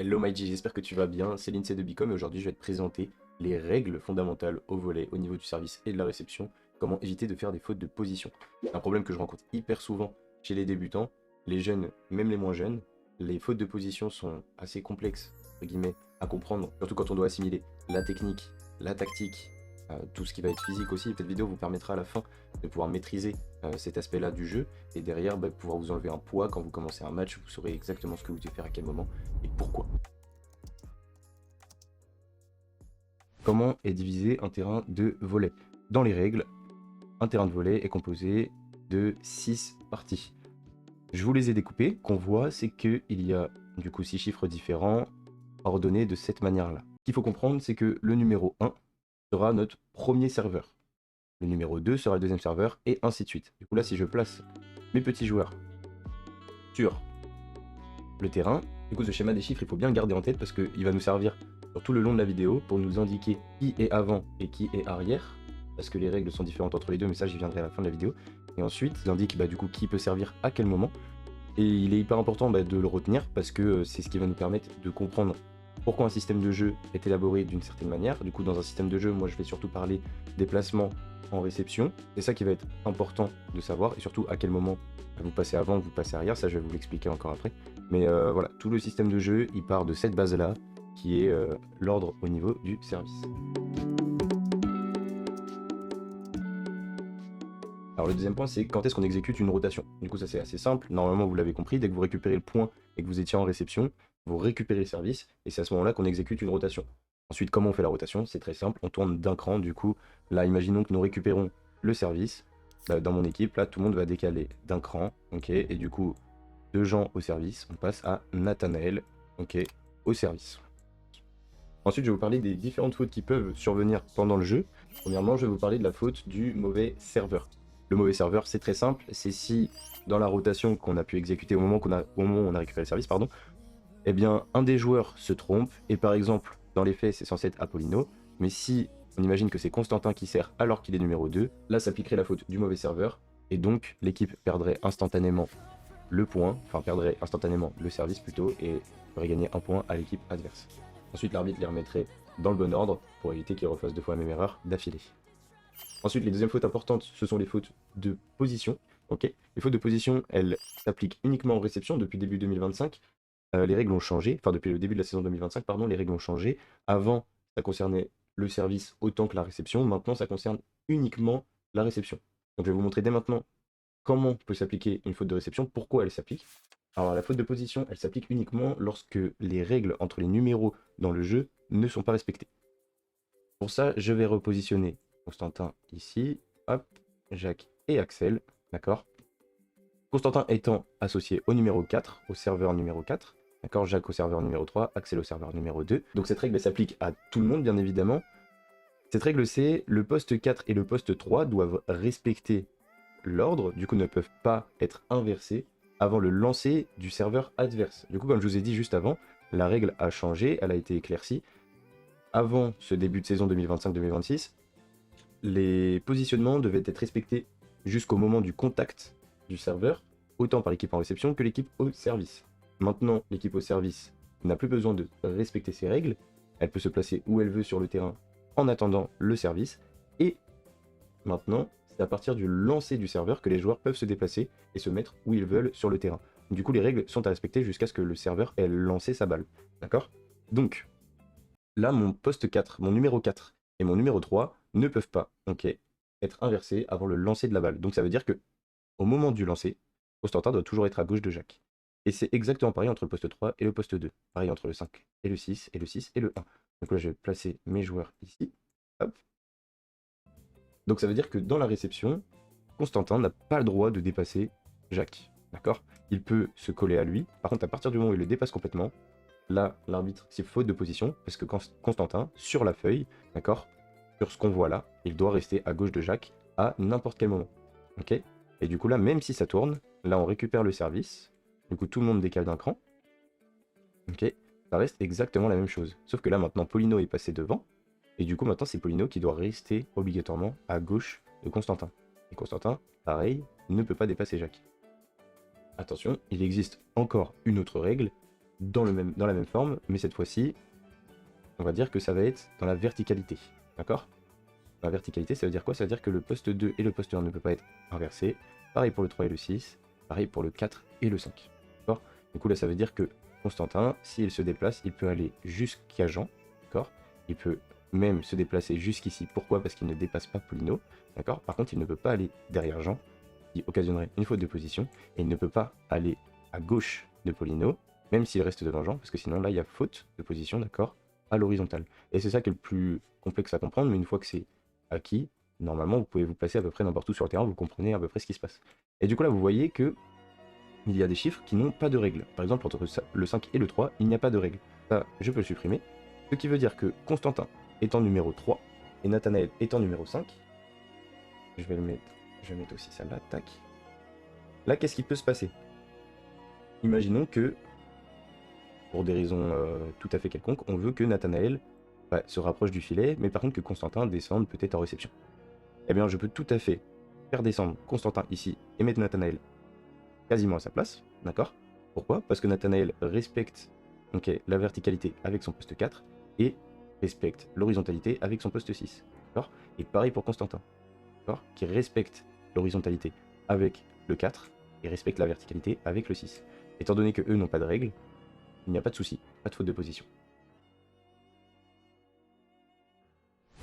Hello Maïji, j'espère que tu vas bien, c'est l'INSEE de Bicom et aujourd'hui je vais te présenter les règles fondamentales au volet au niveau du service et de la réception, comment éviter de faire des fautes de position. C'est un problème que je rencontre hyper souvent chez les débutants, les jeunes, même les moins jeunes. Les fautes de position sont assez complexes, entre guillemets, à comprendre, surtout quand on doit assimiler la technique, la tactique, tout ce qui va être physique aussi. Cette vidéo vous permettra à la fin de pouvoir maîtriser cet aspect-là du jeu et derrière pouvoir vous enlever un poids quand vous commencez un match, vous saurez exactement ce que vous devez faire à quel moment et pourquoi. Comment est divisé un terrain de volley? Dans les règles, un terrain de volley est composé de 6 parties. Je vous les ai découpées. Qu'on voit, c'est qu'il y a du coup 6 chiffres différents ordonnés de cette manière-là. Ce qu'il faut comprendre, c'est que le numéro 1 sera notre premier serveur. Le numéro 2 sera le deuxième serveur et ainsi de suite. Du coup là, si je place mes petits joueurs sur le terrain, du coup ce schéma des chiffres, il faut bien le garder en tête parce qu'il va nous servir sur tout le long de la vidéo pour nous indiquer qui est avant et qui est arrière, parce que les règles sont différentes entre les deux, mais ça j'y viendrai à la fin de la vidéo. Et ensuite, il indique du coup qui peut servir à quel moment. Et il est hyper important de le retenir parce que c'est ce qui va nous permettre de comprendre pourquoi un système de jeu est élaboré d'une certaine manière. Du coup, dans un système de jeu, moi je vais surtout parler des placements en réception. C'est ça qui va être important de savoir et surtout à quel moment vous passez avant, vous passez arrière. Ça, je vais vous l'expliquer encore après. Mais voilà, tout le système de jeu, il part de cette base-là qui est l'ordre au niveau du service. Alors le deuxième point, c'est quand est-ce qu'on exécute une rotation. Du coup, ça c'est assez simple. Normalement, vous l'avez compris, dès que vous récupérez le point et que vous étiez en réception, vous récupérez le service et c'est à ce moment-là qu'on exécute une rotation. Ensuite, comment on fait la rotation? C'est très simple, on tourne d'un cran. Du coup, là, imaginons que nous récupérons le service. Dans mon équipe, là, tout le monde va décaler d'un cran, ok. Et du coup, deux gens au service, on passe à Nathanaël, ok, au service. Ensuite, je vais vous parler des différentes fautes qui peuvent survenir pendant le jeu. Premièrement, je vais vous parler de la faute du mauvais serveur. Le mauvais serveur, c'est très simple, c'est si dans la rotation qu'on a pu exécuter au moment où on a récupéré le service, pardon, eh bien un des joueurs se trompe, et par exemple, dans les faits, c'est censé être Apollino, mais si on imagine que c'est Constantin qui sert alors qu'il est numéro 2, là s'appliquerait la faute du mauvais serveur, et donc l'équipe perdrait instantanément le point, enfin perdrait instantanément le service plutôt, et ferait gagner un point à l'équipe adverse. Ensuite, l'arbitre les remettrait dans le bon ordre pour éviter qu'ils refassent deux fois la même erreur d'affilée. Ensuite, les deuxièmes fautes importantes, ce sont les fautes de position. Okay, les fautes de position, elles s'appliquent uniquement en réception depuis début 2025. Les règles ont changé, enfin depuis le début de la saison 2025, pardon, les règles ont changé. Avant, ça concernait le service autant que la réception. Maintenant, ça concerne uniquement la réception. Donc je vais vous montrer dès maintenant comment peut s'appliquer une faute de réception, pourquoi elle s'applique. Alors la faute de position, elle s'applique uniquement lorsque les règles entre les numéros dans le jeu ne sont pas respectées. Pour ça, je vais repositionner Constantin ici, hop, Jacques et Axel, d'accord. Constantin étant associé au numéro 4, au serveur numéro 4, d'accord, Jacques au serveur numéro 3, Axel au serveur numéro 2. Donc cette règle s'applique à tout le monde, bien évidemment. Cette règle, c'est le poste 4 et le poste 3 doivent respecter l'ordre, du coup ne peuvent pas être inversés avant le lancer du serveur adverse. Du coup, comme je vous ai dit juste avant, la règle a changé, elle a été éclaircie. Avant ce début de saison 2025-2026, les positionnements devaient être respectés jusqu'au moment du contact du serveur, autant par l'équipe en réception que l'équipe au service. Maintenant, l'équipe au service n'a plus besoin de respecter ces règles, elle peut se placer où elle veut sur le terrain en attendant le service, et maintenant, c'est à partir du lancer du serveur que les joueurs peuvent se déplacer et se mettre où ils veulent sur le terrain. Du coup, les règles sont à respecter jusqu'à ce que le serveur ait lancé sa balle. D'accord? Donc, là, mon poste 4, mon numéro 4 et mon numéro 3 ne peuvent pas, ok, être inversés avant le lancer de la balle. Donc ça veut dire que au moment du lancer, Constantin doit toujours être à gauche de Jacques. Et c'est exactement pareil entre le poste 3 et le poste 2. Pareil entre le 5 et le 6 et le 6 et le 1. Donc là, je vais placer mes joueurs ici. Hop. Donc ça veut dire que dans la réception, Constantin n'a pas le droit de dépasser Jacques. D'accord? Il peut se coller à lui. Par contre, à partir du moment où il le dépasse complètement, là, l'arbitre, c'est faute de position, parce que Constantin, sur la feuille, d'accord, sur ce qu'on voit là, il doit rester à gauche de Jacques à n'importe quel moment. Ok? Et du coup, là, même si ça tourne, là, on récupère le service. Du coup, tout le monde décale d'un cran. Ok? Ça reste exactement la même chose. Sauf que là, maintenant, Polino est passé devant. Et du coup, maintenant, c'est Polino qui doit rester obligatoirement à gauche de Constantin. Et Constantin, pareil, ne peut pas dépasser Jacques. Attention, il existe encore une autre règle. dans la même forme, mais cette fois-ci, on va dire que ça va être dans la verticalité. D'accord? La verticalité, ça veut dire quoi? Ça veut dire que le poste 2 et le poste 1 ne peut pas être inversé. Pareil pour le 3 et le 6. Pareil pour le 4 et le 5. D'accord? Du coup, là, ça veut dire que Constantin, s'il se déplace, il peut aller jusqu'à Jean. D'accord? Il peut même se déplacer jusqu'ici. Pourquoi? Parce qu'il ne dépasse pas Polino. D'accord? Par contre, il ne peut pas aller derrière Jean, qui occasionnerait une faute de position. Et il ne peut pas aller à gauche de Polino, même s'il reste devant Jean, parce que sinon, là, il y a faute de position, d'accord? À l'horizontale. Et c'est ça qui est le plus complexe à comprendre, mais une fois que c'est acquis, normalement, vous pouvez vous placer à peu près n'importe où sur le terrain, vous comprenez à peu près ce qui se passe. Et du coup, là, vous voyez que il y a des chiffres qui n'ont pas de règle. Par exemple, entre le 5 et le 3, il n'y a pas de règle. Ça, je peux le supprimer. Ce qui veut dire que Constantin étant numéro 3 et Nathanaël étant numéro 5, je vais mettre aussi ça là, tac. Là, qu'est-ce qui peut se passer? Imaginons que, pour des raisons tout à fait quelconques, on veut que Nathanaël se rapproche du filet, mais par contre que Constantin descende peut-être en réception. Eh bien, je peux tout à fait faire descendre Constantin ici et mettre Nathanaël quasiment à sa place, d'accord? Pourquoi? Parce que Nathanaël respecte la verticalité avec son poste 4 et respecte l'horizontalité avec son poste 6, d'accord? Et pareil pour Constantin, d'accord? Qui respecte l'horizontalité avec le 4 et respecte la verticalité avec le 6. Étant donné que eux n'ont pas de règles, il n'y a pas de souci, pas de faute de position.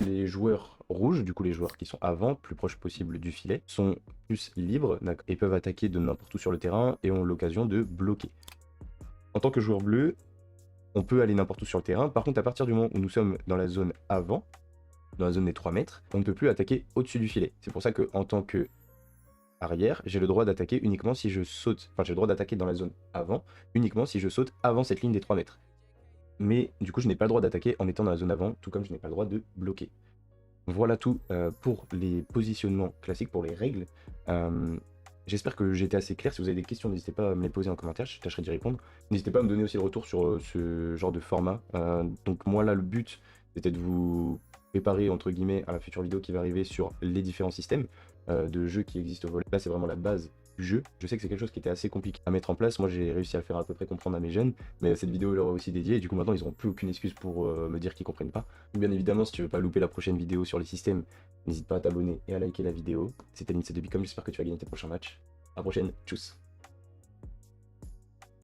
Les joueurs rouges, du coup les joueurs qui sont avant, plus proches possible du filet, sont plus libres et peuvent attaquer de n'importe où sur le terrain et ont l'occasion de bloquer. En tant que joueur bleu, on peut aller n'importe où sur le terrain. Par contre, à partir du moment où nous sommes dans la zone avant, dans la zone des 3 mètres, on ne peut plus attaquer au-dessus du filet. C'est pour ça qu'en tant que arrière, j'ai le droit d'attaquer uniquement si je saute, enfin j'ai le droit d'attaquer dans la zone avant, uniquement si je saute avant cette ligne des 3 mètres. Mais du coup, je n'ai pas le droit d'attaquer en étant dans la zone avant, tout comme je n'ai pas le droit de bloquer. Voilà tout pour les positionnements classiques, pour les règles. J'espère que j'ai été assez clair. Si vous avez des questions, n'hésitez pas à me les poser en commentaire, je tâcherai d'y répondre. N'hésitez pas à me donner aussi le retour sur ce genre de format. Donc moi là, le but, c'était de vous préparer, entre guillemets, à la future vidéo qui va arriver sur les différents systèmes de jeux qui existent au volet. Là, c'est vraiment la base du jeu. Je sais que c'est quelque chose qui était assez compliqué à mettre en place. Moi, j'ai réussi à le faire à peu près comprendre à mes jeunes, mais cette vidéo leur est aussi dédiée. Et du coup, maintenant, ils n'auront plus aucune excuse pour me dire qu'ils comprennent pas. Bien évidemment, si tu veux pas louper la prochaine vidéo sur les systèmes, n'hésite pas à t'abonner et à liker la vidéo. C'était Lince de Bicom, j'espère que tu vas gagner tes prochains matchs. À la prochaine, tchuss.